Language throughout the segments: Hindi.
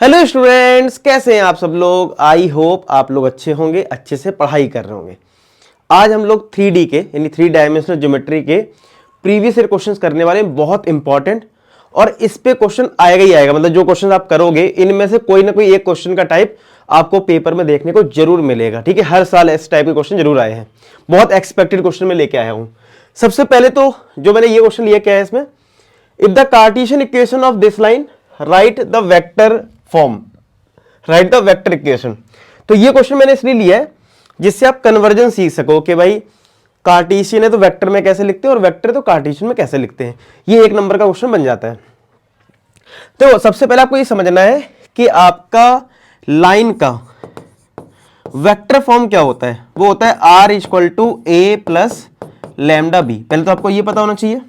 हेलो स्टूडेंट्स, कैसे हैं आप सब लोग। आई होप आप लोग अच्छे होंगे, अच्छे से पढ़ाई कर रहे होंगे। आज हम लोग 3D के यानी 3 डायमेंशनल ज्योमेट्री के प्रीवियस ईयर क्वेश्चंस करने वाले हैं, बहुत इंपॉर्टेंट। और इस पे क्वेश्चन आएगा ही आएगा, मतलब जो क्वेश्चन आप करोगे इनमें से कोई ना कोई एक क्वेश्चन का टाइप आपको पेपर में देखने को जरूर मिलेगा। ठीक है, हर साल इस टाइप के क्वेश्चन जरूर आए हैं, बहुत एक्सपेक्टेड क्वेश्चन में लेके आया हूं। सबसे पहले तो जो मैंने ये क्वेश्चन लिया क्या है इसमें, if the Cartesian equation of this line right the vector form, right the vector equation. तो ये क्वेश्चन मैंने इसलिए लिया है जिससे आप कन्वर्जन सीख सको कि भाई कार्टेशियन है तो वेक्टर में कैसे लिखते हैं और वेक्टर है तो कार्टेशियन में कैसे लिखते हैं। ये एक नंबर का क्वेश्चन बन जाता है। तो सबसे पहले आपको ये समझना है कि आपका लाइन का वेक्टर फॉर्म क्या होता है। वो होता है r equal to a plus lambda b. पहले तो आपको ये पता होना चाहिए,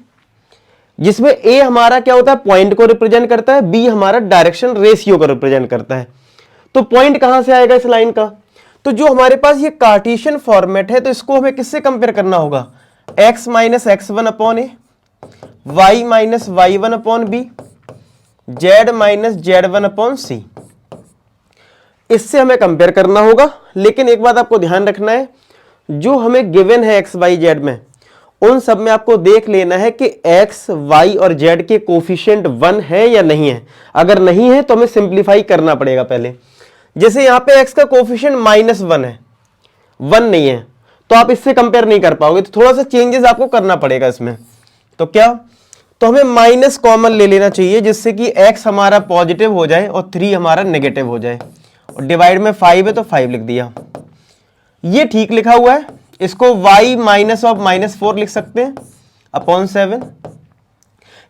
जिसमें ए हमारा क्या होता है, पॉइंट को रिप्रेजेंट करता है, बी हमारा डायरेक्शन रेशियो को रिप्रेजेंट करता है। तो पॉइंट कहां से आएगा इस लाइन का, तो जो हमारे पास ये कार्टेशियन फॉर्मेट है तो इसको हमें किससे कंपेयर करना होगा, x minus X one upon A, Y minus Y one upon B, Z minus Z one upon C, इससे हमें कंपेयर करना होगा। लेकिन एक बात आपको ध्यान रखना है, जो हमें गिवन है एक्स वाई जेड में, उन सब में आपको देख लेना है कि x, y और z के कोफिशिएंट 1 है या नहीं है। अगर नहीं है तो हमें सिंप्लीफाई करना पड़ेगा पहले। जैसे यहां पे x का कोफिशिएंट -1 है, 1 नहीं है, तो आप इससे कंपेयर नहीं कर पाओगे, तो थोड़ा सा चेंजेस आपको करना पड़ेगा इसमें। तो क्या, तो हमें माइनस कॉमन ले लेना चाहिए जिससे कि x हमारा पॉजिटिव हो जाए और 3 हमारा नेगेटिव हो जाए। और डिवाइड में 5 है तो 5 लिख दिया, ये ठीक लिखा हुआ है। इसको y माइनस ऑफ -4 लिख सकते हैं अपॉन 7।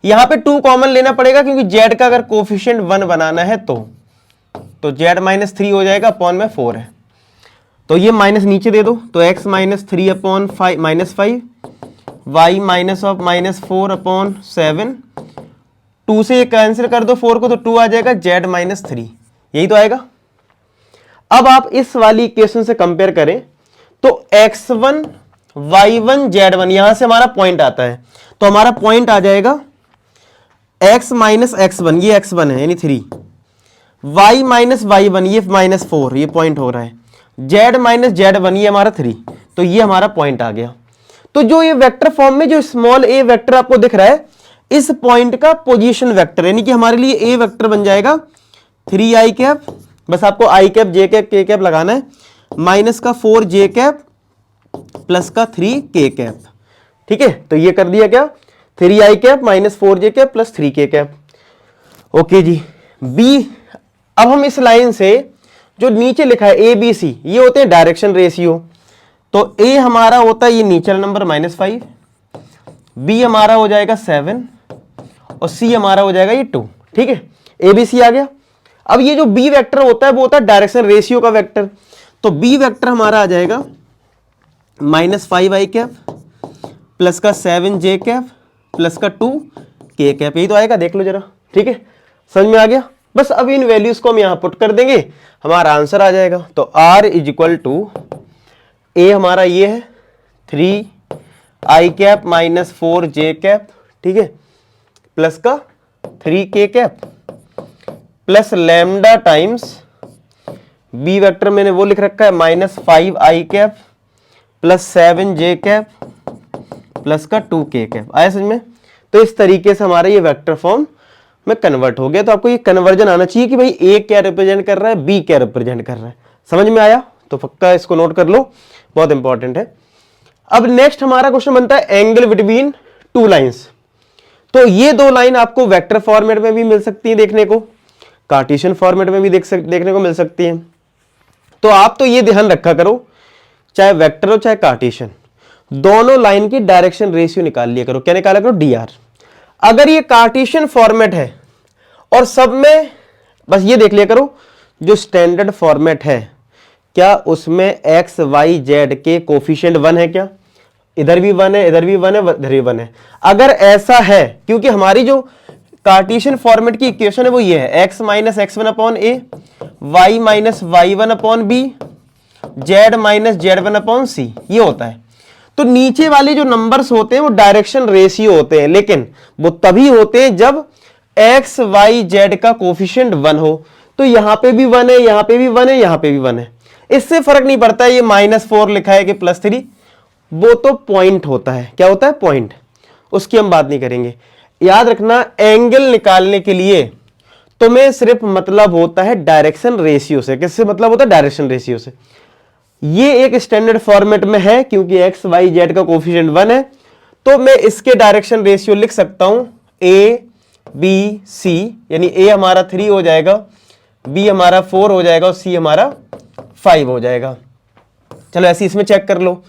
यहां पे 2 कॉमन लेना पड़ेगा क्योंकि z का अगर कोफिशिएंट 1 बनाना है तो z -3 हो जाएगा, अपॉन में 4 है तो ये माइनस नीचे दे दो, तो x -3 upon -5, y minus of -4 upon 7। 2 से ये कैंसिल कर दो 4 को, तो 2 आ जाएगा, z -3, यही तो आएगा। अब आप इस वाली इक्वेशन से कंपेयर करें तो x1 y1 z1, यहां से हमारा पॉइंट आता है, तो हमारा पॉइंट आ जाएगा x माइनस x1, ये x1 है यानी 3, y माइनस y1 ये -4, ये पॉइंट हो रहा है, z माइनस z1 ये हमारा 3, तो ये हमारा पॉइंट आ गया। तो जो ये वेक्टर फॉर्म में जो स्मॉल a वेक्टर आपको दिख रहा है, इस पॉइंट का पोजीशन वेक्टर, यानी कि हमारे लिए a वेक्टर बन जाएगा 3i कैप, बस आपको i cap j cap k cap लगाना है, माइनस का 4j कैप प्लस का 3k कैप। ठीक है, तो ये कर दिया क्या, 3i cap minus 4j cap plus 3k cap. Okay जी, b। अब हम इस लाइन से जो नीचे लिखा है a b c, ये होते हैं डायरेक्शन रेशियो। तो a हमारा होता है ये नीचे नंबर -5, b हमारा हो जाएगा 7 और c हमारा हो जाएगा ये 2। ठीक है, a b c आ गया। अब ये जो b वेक्टर होता है वो होता है डायरेक्शन रेशियो का वेक्टर। तो b वेक्टर हमारा आ जाएगा -5i कैप प्लस का 7j कैप प्लस का 2k कैप, यही तो आएगा, देख लो जरा। ठीक है, समझ में आ गया। बस अब इन वैल्यूज को हम यहां पुट कर देंगे, हमारा आंसर आ जाएगा। तो r is equal to a हमारा ये है 3i cap minus 4j cap, ठीक है, प्लस का 3k cap plus lambda times b vector मैंने वो लिख रखा है -5i cap plus 7j cap plus का 2k कैप। आया समझ में। तो इस तरीके से हमारा ये वेक्टर फॉर्म में कन्वर्ट हो गया। तो आपको ये कन्वर्जन आना चाहिए कि भाई a क्या रिप्रेजेंट कर रहा है, b क्या रिप्रेजेंट कर रहा है। समझ में आया, तो पक्का इसको नोट कर लो, बहुत इंपॉर्टेंट है। अब नेक्स्ट हमारा क्वेश्चन बनता है एंगल बिटवीन 2 लाइन्स। तो ये 2 लाइन आपको वेक्टर फॉर्मेट में भी मिल सकती है देखने को, कार्टेशियन फॉर्मेट में भी देखने को मिल सकती है। तो आप तो ये ध्यान रखा करो, चाहे वेक्टर हो चाहे कार्टेशियन, दोनों लाइन की डायरेक्शन रेशियो निकाल लिया करो। क्या निकाला करो, dr। अगर ये कार्टेशियन फॉर्मेट है और सब में बस ये देख लिया करो, जो स्टैंडर्ड फॉर्मेट है क्या उसमें x y z के कोफिशिएंट 1 है क्या, इधर भी 1 है, इधर भी 1 है, इधर भी 1 है। अगर ऐसा है, क्योंकि हमारी जो कार्टेशियन फॉर्मेट की इक्वेशन है वो ये है x minus x1 upon a, y minus y1 upon b, z minus z1 upon c, ये होता है। तो नीचे वाले जो नंबर्स होते हैं वो डायरेक्शन रेशियो होते हैं, लेकिन वो तभी होते हैं जब x y z का कोफिशिएंट 1 हो। तो यहां पे भी 1 है, यहां पे भी 1 है, यहां पे भी 1 है। इससे फर्क नहीं पड़ता है ये -4 लिखा है कि +3, वो तो पॉइंट होता है। क्या होता है? पॉइंट। उसकी हम बात नहीं करेंगे। याद रखना, एंगल निकालने के लिए तुम्हें सिर्फ मतलब होता है डायरेक्शन रेशियो से। किससे मतलब होता है? डायरेक्शन रेशियो से। ये एक स्टैंडर्ड फॉर्मेट में है क्योंकि एक्स वाई जेड का कोफिशिएंट 1 है, तो मैं इसके डायरेक्शन रेशियो लिख सकता हूं ए बी सी, यानी ए हमारा 3 हो जाएगा, बी हमारा 4 हो जाएगा और सी हमारा 5 हो जाएगा। चलो ऐसे इसमें चेक कर लो,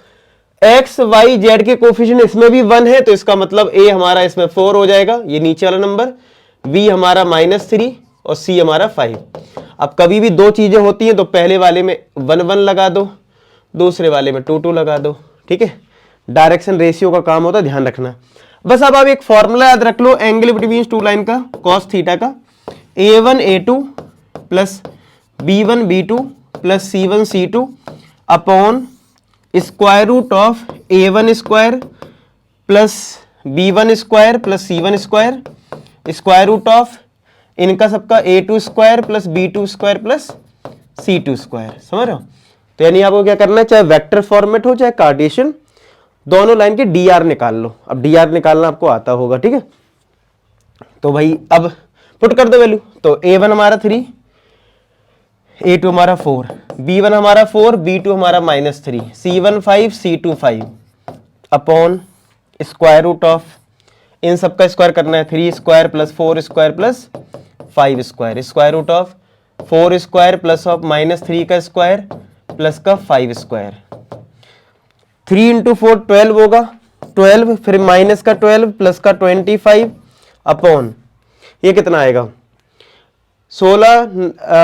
एक्स वाई जेड के कोफिशिएंट इसमें भी 1 है, तो इसका मतलब ए हमारा इसमें 4 हो जाएगा, ये नीचे वाला नंबर, बी हमारा -3 और सी हमारा 5। अब कभी भी दो चीजें होती हैं तो पहले वाले में 1 1 लगा दो, दूसरे वाले में 2 2 लगा दो। ठीक है, डायरेक्शन रेशियो का काम होता है, ध्यान रखना। बस अब आप एक फॉर्मूला याद रख लो एंगल बिटवीन टू लाइन का, cos थीटा का, a1 a2 plus b1 b2 plus c1 c2 upon square root of a1 square plus b1 square plus c1 square, square root of इनका सबका a2 square plus b2 square plus c2 square. समझ रहे हो? तो यानी आपको क्या करना है, चाहे वेक्टर फॉर्मेट हो चाहे कार्टेशियन, दोनों लाइन के dr निकाल लो। अब dr निकालना आपको आता होगा। ठीक है, तो भाई अब पुट कर दो वैल्यू। तो a1 हमारा 3, a2 हमारा 4, b1 हमारा 4, b2 हमारा -3, c1 5, c2 5 upon square root of इन सबका स्क्वायर करना है, 3 square plus 4 square plus 5 square, square root of 4 square plus of -3 का स्क्वायर प्लस का 5 स्क्वायर। 3 इंटू 4 12 होगा, 12 फिर माइनस का 12 प्लस का 25 अपॉन ये कितना आएगा, 16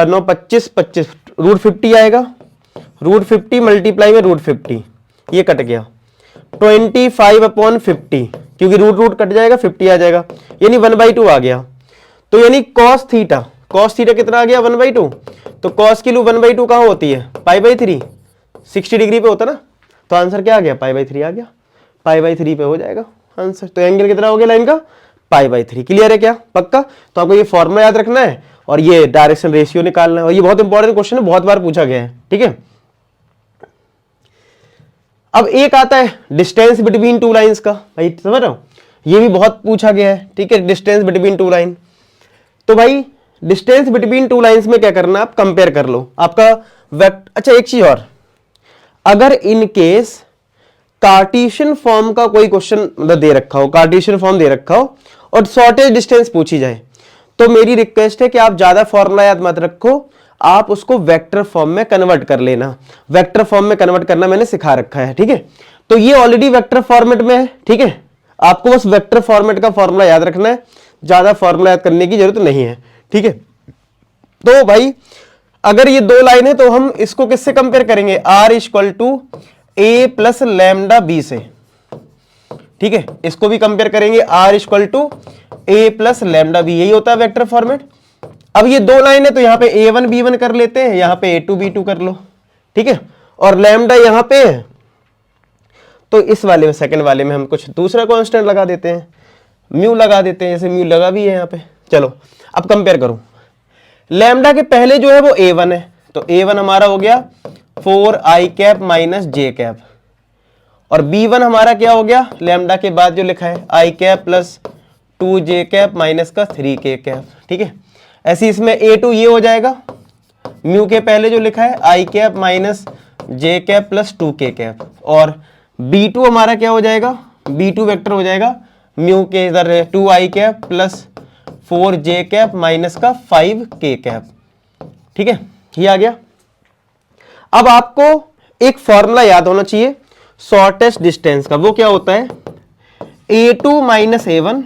9 25 25 रूट 50 आएगा, रूट 50 मल्टीप्लाई में रूट 50, ये कट गया, 25 अपॉन 50, क्योंकि रूट रूट कट जाएगा 50 आ जाएगा, यानी 1/2 आ गया। तो यानी cos थीटा कितना आ गया, 1/2। तो cos की वैल्यू 1/2 कहां होती है, π/3, 60 डिग्री पे होता ना, तो आंसर क्या आ गया, π/3 आ गया, π/3 पे हो जाएगा आंसर। तो एंगल कितना हो गया लाइन का, π/3। क्लियर है क्या, पक्का? तो आपको ये फॉर्मूला याद रखना है और ये डायरेक्शन रेशियो निकालना है, और ये बहुत इंपॉर्टेंट क्वेश्चन है, बहुत बार पूछा गया है। ठीक है, अब एक आता है डिस्टेंस बिटवीन टू लाइंस का, भाई समझ रहे हो, ये भी बहुत पूछा गया है। ठीक है, डिस्टेंस बिटवीन टू लाइन। तो भाई डिस्टेंस बिटवीन टू लाइंस में क्या करना, आप कंपेयर कर लो आपका अच्छा एक चीज और, अगर इन केस कार्टेशियन फॉर्म का कोई क्वेश्चन मतलब दे रखा हो, कार्टेशियन फॉर्म दे रखा हो और शॉर्टेज डिस्टेंस पूछी जाए, तो मेरी रिक्वेस्ट है कि आप ज्यादा फॉर्मूला याद मत रखो, आप उसको वेक्टर फॉर्म में कन्वर्ट कर लेना। वेक्टर फॉर्म में कन्वर्ट करना मैंने सिखा रखा है। ठीक है, तो ये ऑलरेडी वेक्टर फॉर्मेट में है। ठीक है, आपको बस वेक्टर फॉर्मेट का फॉर्मूला याद रखना है, ज्यादा फॉर्मूला याद करने की जरूरत नहीं है। ठीक है, तो भाई अगर ये दो लाइन है तो हम इसको किससे कंपेयर करेंगे, r = a plus lambda b से। ठीक है, इसको भी कंपेयर करेंगे r = a plus lambda b, यही होता है वेक्टर फॉर्मेट। अब ये दो लाइन है तो यहां पे a1 b1 कर लेते हैं, यहां पे a2 b2 कर लो। ठीक है, और लैम्डा यहां पे है तो इस वाले में, सेकंड वाले में हम कुछ दूसरा कांस्टेंट लगा देते हैं, म्यू लगा देते हैं, जैसे म्यू लगा भी है यहां पे। चलो अब कंपेयर करो, लैम्डा के पहले जो है वो a1 है, तो a1 हमारा हो गया 4i cap minus j cap, और b1 हमारा क्या हो गया, लैम्डा के बाद जो लिखा है i cap plus 2j cap minus का 3k कैप। ठीक है, ऐसे इसमें a2 ये हो जाएगा, म्यू के पहले जो लिखा है i cap minus j cap plus 2k cap, और b2 हमारा क्या हो जाएगा, b2 वेक्टर हो जाएगा म्यू के इधर 2i cap plus 4j cap minus का 5k कैप। ठीक है, ये आ गया। अब आपको एक फॉर्मूला याद होना चाहिए शॉर्टेस्ट डिस्टेंस का, वो क्या होता है, a2 माइनस a1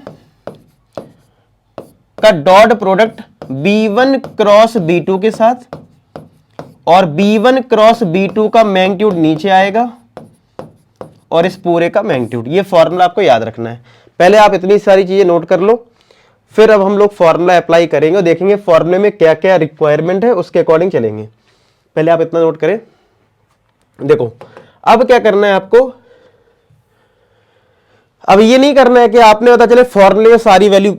का dot product b1 cross b2 के साथ, और b1 क्रॉस b2 का मैग्नीट्यूड नीचे आएगा और इस पूरे का मैग्नीट्यूड। ये फॉर्मूला आपको याद रखना है। पहले आप इतनी सारी चीजें नोट कर लो, फिर अब हम लोग फॉर्मूला अप्लाई करेंगे और देखेंगे फॉर्मूले में क्या क्या रिक्वायरमेंट है, उसके अकॉर्डिंग चलेंगे। पहले आप इतना नोट करें। देखो अब क्या करना है आपको, अब ये नहीं करना है कि आपने पता चले फॉर्मूले में सारी वैल्यू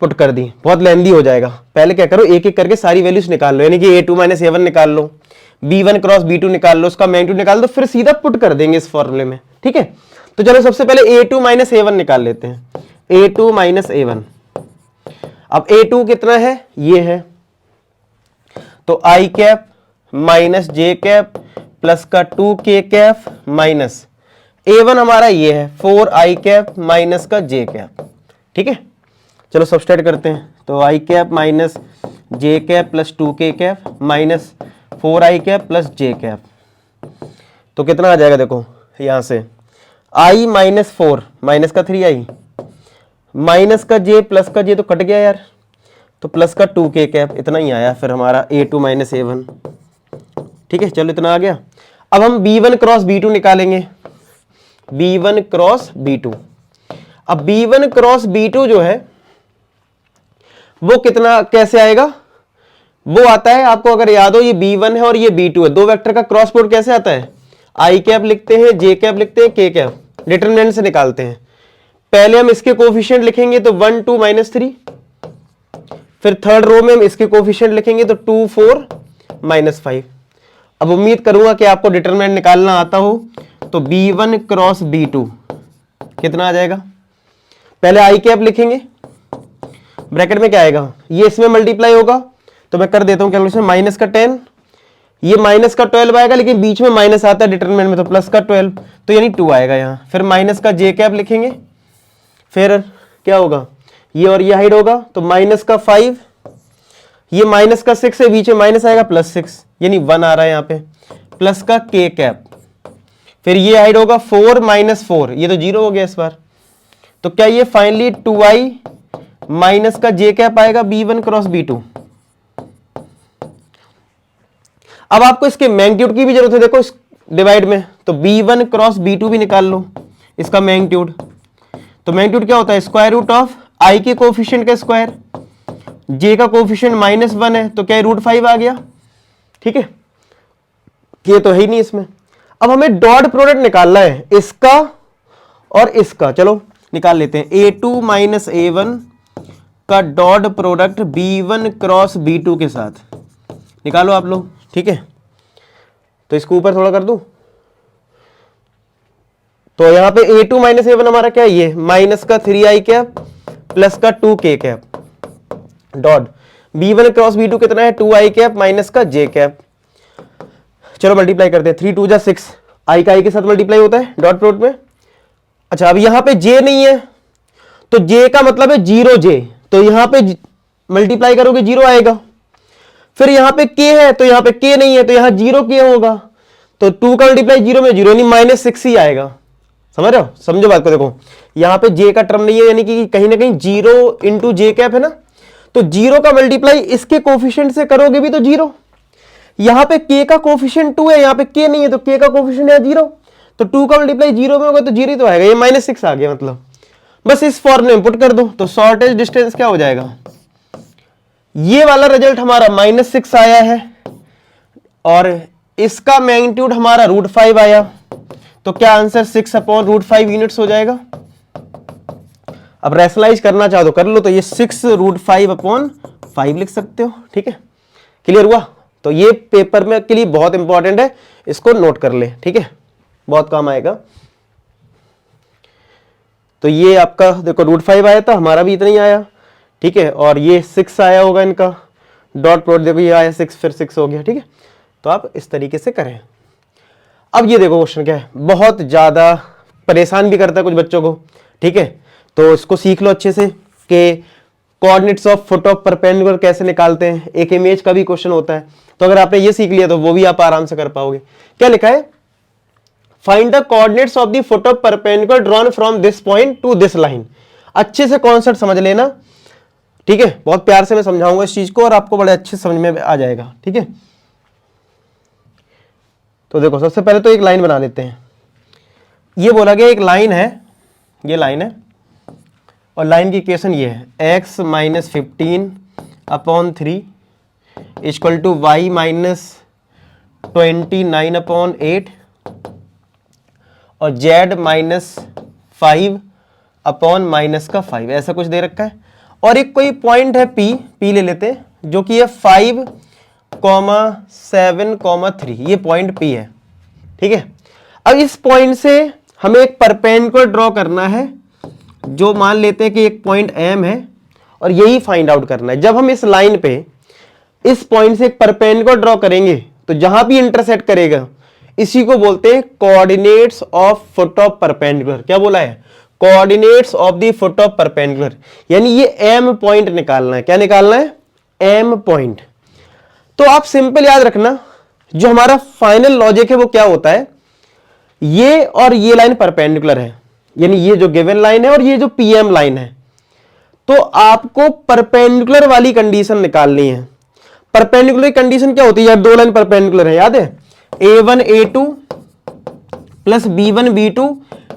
पुट कर दी, बहुत लेंदी हो जाएगा। पहले क्या करो, एक एक करके सारी वैल्यूज निकाल लो, यानी कि a2 माइनस a1 निकाल लो, b1 क्रॉस b2 निकाल लो, उसका मैग्नीट्यूड निकाल दो, फिर सीधा पुट कर देंगे इस फॉर्मूले में। ठीक है, तो चलो सबसे पहले a2 माइनस a1 निकाल लेते हैं। a2 माइनस a1, अब a2 कितना है, ये है, तो i cap minus j cap plus का 2k कैप माइनस a1 हमारा ये है 4i कैप माइनस का j कैप। ठीक है, चलो सब्सट्रैक्ट करते हैं, तो i cap minus j cap plus 2k cap minus 4i cap plus j cap, तो कितना आ जाएगा, देखो यहां से i माइनस 4 माइनस का 3i माइनस का j प्लस का j तो कट गया यार, तो प्लस का 2k कैप, इतना ही आया फिर हमारा a2 माइनस a1। ठीक है, चलो इतना आ गया। अब हम b1 क्रॉस b2 निकालेंगे, b1 क्रॉस b2। अब b1 क्रॉस b2 जो है वो कितना, कैसे आएगा, वो आता है आपको अगर याद हो, ये b1 है और ये b2 है, दो वेक्टर का क्रॉस प्रोडक्ट कैसे आता है, i कैप लिखते हैं, j कैप लिखते हैं, k कैप, डिटरमिनेंट से निकालते हैं। पहले हम इसके कोफिशिएंट लिखेंगे तो 1 2 माइनस 3, फिर थर्ड रो में हम इसके कोफिशिएंट लिखेंगे तो 2 4 माइनस 5। अब उम्मीद करूंगा कि आपको डिटरमिनेंट निकालना आता हो, तो b1 क्रॉस b2 कितना आ जाएगा, पहले i कैप लिखेंगे, ब्रैकेट में क्या आएगा, ये इसमें मल्टीप्लाई होगा, तो मैं कर देता हूं कैलकुलेशन, माइनस का 10, ये माइनस का 12 आएगा, लेकिन बीच में माइनस आता है डिटरमिनेंट में, तो प्लस का 12, तो यानी 2 आएगा यहां। फिर माइनस का j कैप लिखेंगे, फिर क्या होगा, ये और ये हाइड होगा, तो माइनस का 5, ये माइनस का 6 है, बीच में माइनस आएगा प्लस 6, यानी 1 आ रहा है यहाँ पे, प्लस का k कैप, फिर ये हाइड होगा 4 माइनस 4, ये तो 0 हो गया इस बार, तो क्या ये फाइनली 2i माइनस का j कैप आएगा b1 क्रॉस b2। अब आपको इसके मैग्नीट्यूड की भी जरूरत है, देखो इस डिवाइड में, तो b1 क्रॉस b2 भी निकाल लो इसका मैग्नीट्यूड, तो मैग्नीट्यूड क्या होता है, स्क्वायर रूट ऑफ i के कोफिशिएंट का स्क्वायर, j का कोफिशिएंट -1 है, तो क्या √5 आ गया। ठीक है, ये तो है ही नहीं इसमें। अब हमें डॉट प्रोडक्ट निकालना है इसका और इसका, चलो निकाल लेते हैं। a2 माइनस a1 का dot product b1 cross b2 के साथ निकालो आप लोग। ठीक है, तो इसको ऊपर थोड़ा कर दूं, तो यहां पे a2 माइनस a1 हमारा क्या है, ये माइनस का 3i कैप प्लस का 2k cap dot b1 cross b2 कितना है, 2i कैप माइनस का j कैप। चलो मल्टीप्लाई करते हैं, 3 2 जा 6, i का i के साथ मल्टीप्लाई होता है डॉट प्रोडक्ट में। अच्छा, अब यहां पे j नहीं है, तो j का मतलब है 0j, तो यहां पे मल्टीप्लाई करोगे 0 आएगा। फिर यहां पे k है, तो यहां पे k नहीं है, तो यहां 0k होगा, तो 2 का मल्टीप्लाई 0 में 0, यानी -6 ही आएगा। समझ रहे हो, समझो बात को, देखो यहां पे j का टर्म नहीं है, यानी कि कहीं ना कहीं 0 इंटू j कैप है ना, तो 0 का मल्टीप्लाई इसके कोफिशिएंट से करोगे भी तो 0, यहां पे k का कोफिशिएंट 2 है, यहां पे k नहीं है, तो k का कोफिशिएंट है 0, तो 2 का मल्टीप्लाई 0 में होगा तो 0 ही तो आएगा, ये -6 आ गया। मतलब बस इस फॉर्मूले में पुट कर दो, तो शॉर्टेज डिस्टेंस क्या हो जाएगा, ये वाला रिजल्ट हमारा -6 आया है, और इसका मैग्नीट्यूड हमारा √5 आया, तो क्या आंसर 6/√5 यूनिट्स हो जाएगा। अब रैशनलाइज करना चाहो तो कर लो, तो ये 6√5/5 लिख सकते हो। ठीक है, क्लियर हुआ, तो ये पेपर में के लिए बहुत इंपॉर्टेंट है, इसको नोट कर ले। ठीक है, बहुत काम आएगा। तो ये आपका देखो √5 आया था, हमारा भी इतना ही आया। ठीक है, और ये 6 आया होगा इनका डॉट प्रोडक्ट, देखो ये आया 6, फिर 6 हो गया। ठीक है, तो आप इस तरीके से करें। अब ये देखो क्वेश्चन क्या है, बहुत ज्यादा परेशान भी करता है कुछ बच्चों को। ठीक है, तो इसको सीख लो अच्छे से कि coordinates of foot of perpendicular कैसे निकालते हैं, एक इमेज का भी क्वेश्चन होता है, तो अगर आपने ये सीख लिया तो वो भी आप आराम से कर पाओगे। क्या लिखा है, find the coordinates of the foot of perpendicular drawn from this point two this line. अच्छे से कॉन्सेप्ट समझ लेना। ठीक है, बहुत प्यार से मैं समझाऊंगा इस चीज को और आपको बड़े अच्छे समझ में आ जाएगा। ठीक है, तो देखो सबसे पहले तो एक लाइन बना लेते हैं। ये बोला गया एक लाइन है, ये लाइन है, और लाइन की इक्वेशन ये है, x - 15/3 इक्वल टू y - 29/8 और z - 5/-5, ऐसा कुछ दे रखा है। और एक कोई पॉइंट है पी ले लेते हैं, जो कि है 5,7,3, ये पॉइंट पी है। ठीक है, अब इस पॉइंट से हमें एक परपेंडिकुलर ड्रॉ करना है, जो मान लेते हैं कि एक पॉइंट एम है, और यही फाइंड आउट करना है। जब हम इस लाइन पे इस पॉइंट से एक परपेंडिकुलर ड्रॉ करेंगे तो जहां भी इंटरसेक्ट करेगा इसी को बोलते हैं coordinates of foot of perpendicular. क्या बोला है? Coordinates of the foot of perpendicular, यानी ये एम पॉइंट निकालना है। क्या निकालना है? M point. तो आप सिंपल याद रखना, जो हमारा फाइनल लॉजिक है वो क्या होता है, ये और ये लाइन परपेंडिकुलर है, यानी ये जो गिवन लाइन है और ये जो पीएम लाइन है, तो आपको परपेंडिकुलर वाली कंडीशन निकालनी है। परपेंडिकुलर कंडीशन क्या होती है यार? दो लाइन परपेंडिकुलर है, याद है? a1 a2 plus b1 b2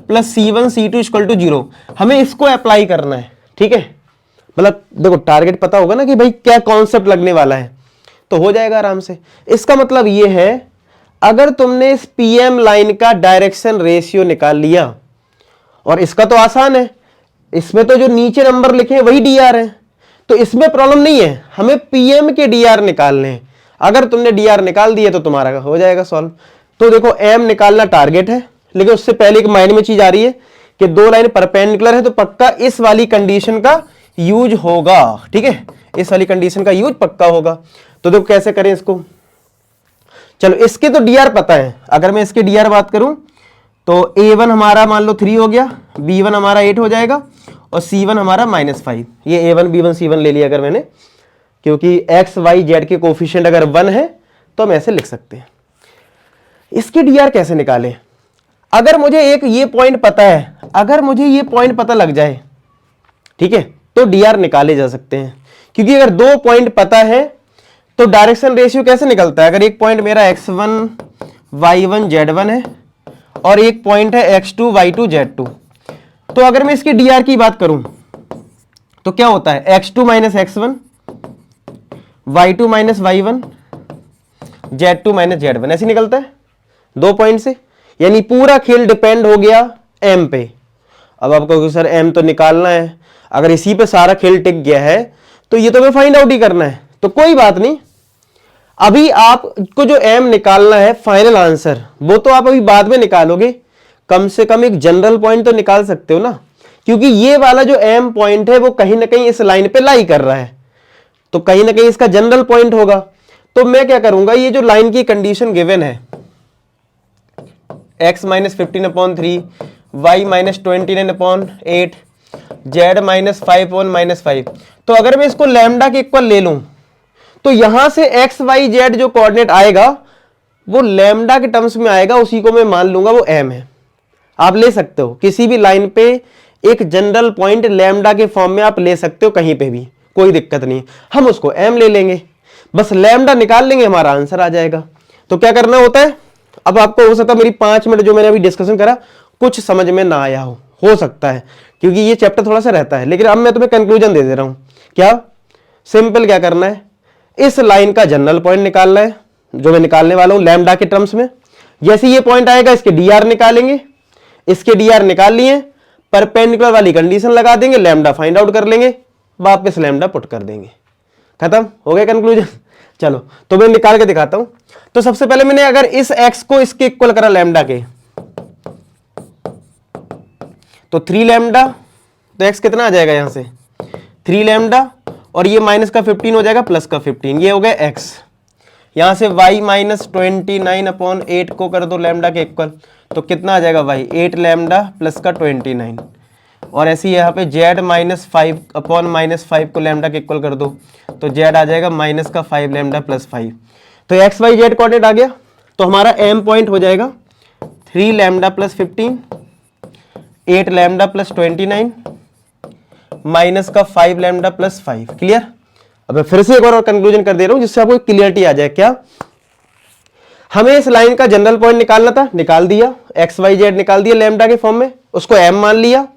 plus c1 c2 equal to 0। हमें इसको अप्लाई करना है। ठीक है, मतलब देखो टारगेट पता होगा ना कि भाई क्या कॉन्सेप्ट लगने वाला है, तो हो जाएगा आराम से। इसका मतलब ये है, अगर तुमने इस पीएम लाइन का डायरेक्शन रेशियो निकाल लिया, और इसका तो आसान है, इसमें तो जो नीचे नंबर लिखे हैं वही डीआर है, तो इसमें प्रॉब्लम नहीं है। हमें पीएम के डीआर निकालने हैं। अगर तुमने डीआर निकाल दिए तो तुम्हारा हो जाएगा सॉल्व। तो देखो एम निकालना टारगेट है, लेकिन उससे पहले एक माइंड में चीज आ रही है कि दो लाइन परपेंडिकुलर है, तो पक्का इस वाली कंडीशन का यूज होगा। ठीक है, इस वाली कंडीशन का यूज पक्का होगा। तो देखो कैसे करें इसको। चलो, इसके तो डीआर पता है। अगर मैं इसके डीआर बात करूं तो a1 हमारा मान लो 3 हो गया, b1 हमारा 8 हो जाएगा, और c1 हमारा -5। ये a1 b1 c1 ले लिया अगर मैंने, क्योंकि x y z के कोफिशिएंट अगर 1 है तो हम ऐसे लिख सकते हैं। इसके डीआर कैसे निकालें? अगर मुझे एक ये पॉइंट पता है, अगर मुझे ये पॉइंट पता लग जाए, ठीक है, तो डीआर निकाले जा सकते हैं। क्योंकि अगर दो पॉइंट पता है तो डायरेक्शन रेशियो कैसे निकलता है? अगर एक पॉइंट मेरा x1 y1 z1 है और एक पॉइंट है x2 y2 z2, तो अगर मैं इसकी डीआर की बात करूं तो क्या होता है? x2 minus x1, y2 minus y1, z2 minus z1, ऐसे निकलता है दो पॉइंट से। यानी पूरा खेल डिपेंड हो गया m पे। अब आप कहोगे सर m तो निकालना है, अगर इसी पे सारा खेल टिक गया है तो ये तो हमें फाइंड आउट ही करना है। तो कोई बात नहीं, अभी आपको जो m निकालना है फाइनल आंसर, वो तो आप अभी बाद में निकालोगे। कम से कम एक जनरल पॉइंट तो निकाल सकते हो ना, क्योंकि ये वाला जो m पॉइंट है वो कहीं ना कहीं इस लाइन पे लाई कर रहा है, तो कहीं ना कहीं इसका जनरल पॉइंट होगा। तो मैं क्या करूंगा, ये जो लाइन की कंडीशन गिवन है x minus 15/3, y minus 29/8, z minus 5/-5, तो अगर मैं इसको लैम्डा के इक्वल ले लूं तो यहां से x y z जो कोऑर्डिनेट आएगा वो लैम्डा के टर्म्स में आएगा, उसी को मैं मान लूंगा वो m है। आप ले सकते हो किसी भी लाइन पे एक जनरल पॉइंट लैम्डा के फॉर्म में आप ले सकते हो, कहीं पे भी कोई दिक्कत नहीं। हम उसको m ले लेंगे, बस लैम्डा निकाल लेंगे, हमारा आंसर आ जाएगा। तो क्या करना होता है, अब आपको हो सकता है मेरी 5 मिनट जो मैंने अभी डिस्कशन करा कुछ समझ में ना आया हो सकता है, क्योंकि ये चैप्टर थोड़ा सा रहता है, लेकिन अब मैं तुम्हें कंक्लूजन दे दे रहा हूं। क्या सिंपल क्या करना है, इस लाइन का जनरल पॉइंट निकालना है, जो मैं निकालने वाला हूं लैम्डा के टर्म्स में। जैसे ये पॉइंट आएगा इसके डीआर निकालेंगे, इसके डीआर निकाल लिए, परपेंडिकुलर वाली कंडीशन लगा देंगे, लैम्डा फाइंड आउट कर लेंगे, वापस लैम्डा पुट कर देंगे, खत्म हो गया कंक्लूजन। चलो तो मैं निकाल के दिखाता हूं। तो सबसे पहले मैंने अगर इस x को इसके इक्वल करा लैम्डा के, तो 3 लैम्डा, तो x कितना आ जाएगा यहां से 3 लैम्डा, और ये माइनस का 15 हो जाएगा प्लस का 15, ये हो गया x। यहां से y माइनस 29/8 को कर दो लैम्डा के इक्वल, तो कितना आ जाएगा y 8 लैम्डा प्लस का 29, और ऐसे यहाँ पे z माइनस 5/-5 को लैम्डा के इक्वल कर दो, तो z आ जाएगा माइनस का 5 लैम्डा प्लस 5। तो x y z कोऑर्डिनेट आ गया, तो हमारा m पॉइंट हो जाएगा 3 lambda plus 15, 8 lambda plus 29, minus का 5 लैम्डा प्लस 5। क्लियर? अब मैं फिर से एक और कंक्लूजन कर दे रहा हूं जिससे आपको क्लियरिटी आ जाए। क्या हमें इस लाइन का जनरल पॉइंट निकालना था, निकाल दिया, एक्स वाई जेड निकाल दिया लैम्डा के फॉर्म में, उसको m मान लिया।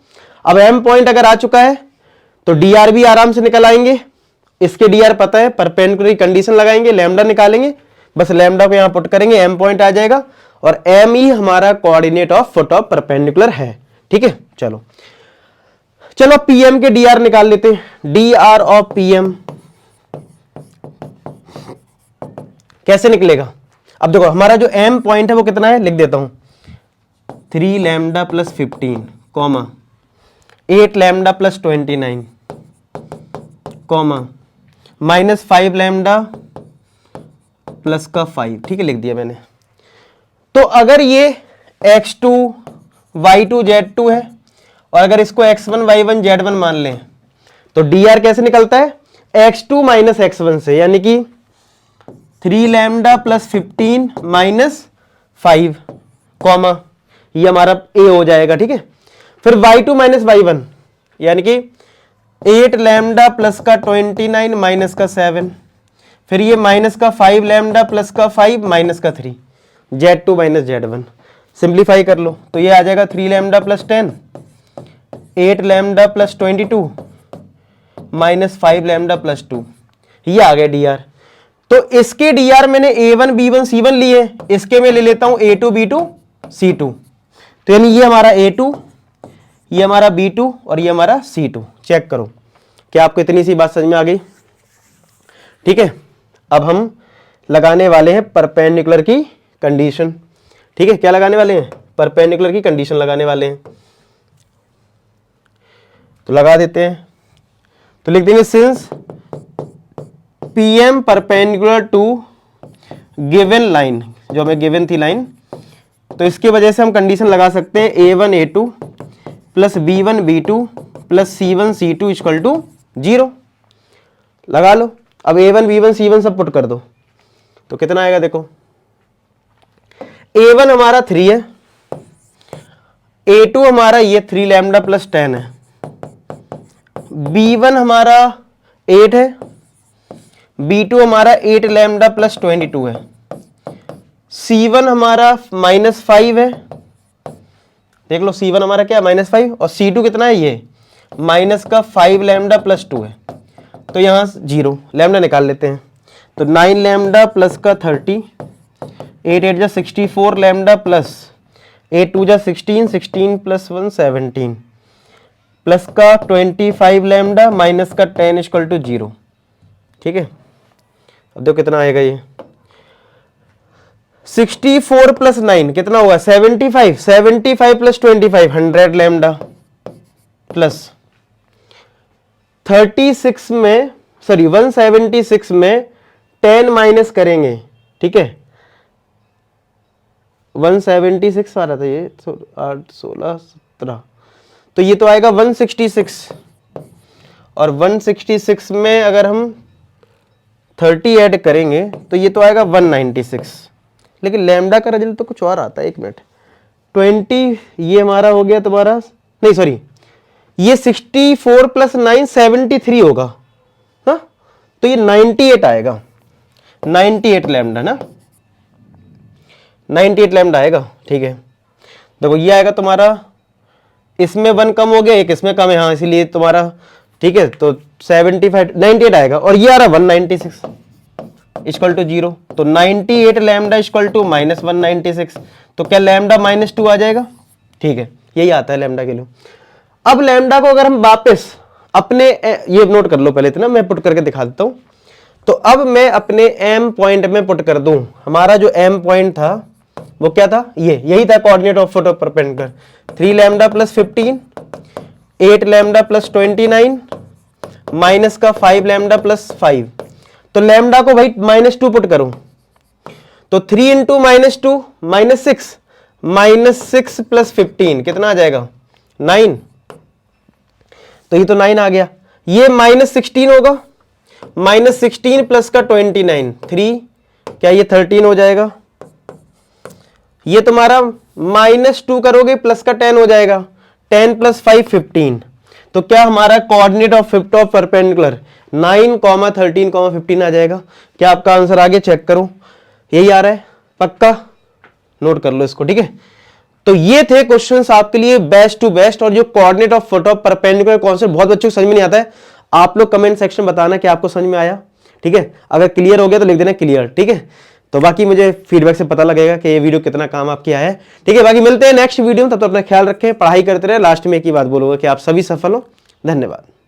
अब m पॉइंट अगर आ चुका है तो dr भी आराम से निकल आएंगे, इसके dr पता है, परपेंडिकुलर कंडीशन लगाएंगे, लैम्डा निकालेंगे, बस लैम्डा को यहां पुट करेंगे, m पॉइंट आ जाएगा, और m ही हमारा coordinate of foot of perpendicular है। ठीक है, चलो चलो पीएम के डीआर निकाल लेते हैं। डीआर ऑफ पीएम कैसे निकलेगा? अब देखो हमारा जो एम पॉइंट है वो कितना है, लिख देता हूं 3 lambda plus 15 comma 8 lambda plus 29 comma minus 5 lambda plus का 5। ठीक है, लिख दिया मैंने। तो अगर ये x2 y2 z2 है और अगर इसको x1 y1 z1 मान लें तो dr कैसे निकलता है, x2 माइनस x1 से, यानी कि 3 लैम्डा प्लस 15 माइनस 5 कॉमा ये हमारा a हो जाएगा। ठीक है, फिर y2 माइनस y1 यानी कि 8 लैम्डा प्लस का 29 माइनस का 7, फिर ये माइनस का 5 लैम्डा प्लस का 5 माइनस का 3 z2 माइनस z1। सिंप्लीफाई कर लो तो ये आ जाएगा 3 lambda plus 10 8 lambda plus 22 minus 5 lambda plus 2, ये आ गया डीआर। तो इसके डीआर मैंने a1 b1 c1 लिए, इसके मैं ले लेता हूं a2 b2 c2। तो यानी ये हमारा a2, ये हमारा b2 और ये हमारा c2। चेक करो क्या आपको इतनी सी बात समझ में आ गई? ठीक है, अब हम लगाने वाले हैं परपेंडिकुलर की कंडीशन। ठीक है, क्या लगाने वाले हैं? परपेंडिकुलर की कंडीशन लगाने वाले हैं। तो लगा देते हैं, तो लिख देंगे since PM perpendicular to given line, जो हमें गिवन थी लाइन, तो इसकी वजह से हम कंडीशन लगा सकते हैं a1 a2 plus b1 b2 plus c1 c2 equal to 0। लगा लो। अब a1 b1 c1 सब पुट कर दो तो कितना आएगा, देखो a1 हमारा 3 है, a2 हमारा ये 3 लैम्डा प्लस 10 है, b1 हमारा 8 है, b2 हमारा 8 लैम्डा प्लस 22 है, c1 हमारा माइनस 5 है, देख लो c1 हमारा क्या माइनस 5, और c2 कितना है, ये माइनस का 5 लैम्डा प्लस 2 है। तो यहां 0 लैम्डा निकाल लेते हैं, तो 9 लैम्डा प्लस का 30, 8 8 जा 64 लैम्डा प्लस 8 2 जा 16, 16 प्लस 1 17 प्लस का 25 लैम्डा माइनस का 10 इक्वल टू 0। ठीक है, अब देखो कितना आएगा, ये 64 प्लस 9 कितना हुआ 75, 75 प्लस 25 100 लैम्डा प्लस 36 में सॉरी 176 में 10 माइनस करेंगे। ठीक है, 176 आ रहा था ये, 8 16 17, तो ये तो आएगा 166, और 166 में अगर हम 30 ऐड करेंगे तो ये तो आएगा 196। लेकिन लैम्डा का रिजल्ट तो कुछ और आता है, एक मिनट, 20 ये हमारा हो गया तुम्हारा, नहीं सॉरी ये 64 प्लस 9 73 होगा, हाँ तो ये 98 आएगा, 98 लैम्डा ना, 98 लैम्डा आएगा। ठीक है, देखो ये आएगा तुम्हारा, इसमें 1 कम हो गया, एक इसमें कम है, हाँ इसीलिए तुम्हारा, ठीक है, तो 75 98 आएगा, और ये आ रहा 196 इक्वल टू 0, तो 98 लैम्डा इक्वल टू माइनस 196, तो क्या लैम्डा माइनस 2 आ जाएगा। ठीक है, यही आता है लैम्डा के लिए। अब लैम्डा को अगर हम वापस अपने, ये नोट कर लो पहले इतना, मैं पुट करके दिखा देता हूं। तो अब मैं अपने एम पॉइंट में पुट कर दूं, हमारा जो एम पॉइंट था वो क्या था, ये यही था coordinate of photo perpendicular, 3 lambda plus 15, 8 lambda plus 29 minus का 5 लैम्डा प्लस 5। तो लैम्डा को भाई -2 पुट करूं, तो 3 इंटू -2 -6, -6 प्लस 15 कितना आ जाएगा 9, तो ये तो 9 आ गया। ये -16 होगा, -16 प्लस का 29 3, क्या ये 13 हो जाएगा। ये तुम्हारा -2 करोगे प्लस का 10 हो जाएगा, 10 प्लस 5 15। तो क्या हमारा coordinate of fifth of perpendicular 9, 13, 15 आ जाएगा। क्या आपका आंसर आ गया, चेक करो, यही आ रहा है पक्का, नोट कर लो इसको। ठीक है, तो ये थे क्वेश्चंस आपके लिए बेस्ट टू बेस्ट, और जो coordinate of photo of perpendicular concept बहुत बच्चों को समझ में नहीं आता है, आप लोग कमेंट सेक्शन बताना कि आपको समझ में आया। ठीक है, अगर क्लियर हो गया तो लिख देना क्लियर। ठीक है, तो बाकी मुझे फीडबैक से पता लगेगा कि ये वीडियो कितना काम आपकी आया है। ठीक है, बाकी मिलते हैं नेक्स्ट वीडियो में, तब तो अपना ख्याल रखें, पढ़ाई करते रहे। लास्ट में एक ही बात बोलूंगा कि आप सभी सफल हो। धन्यवाद।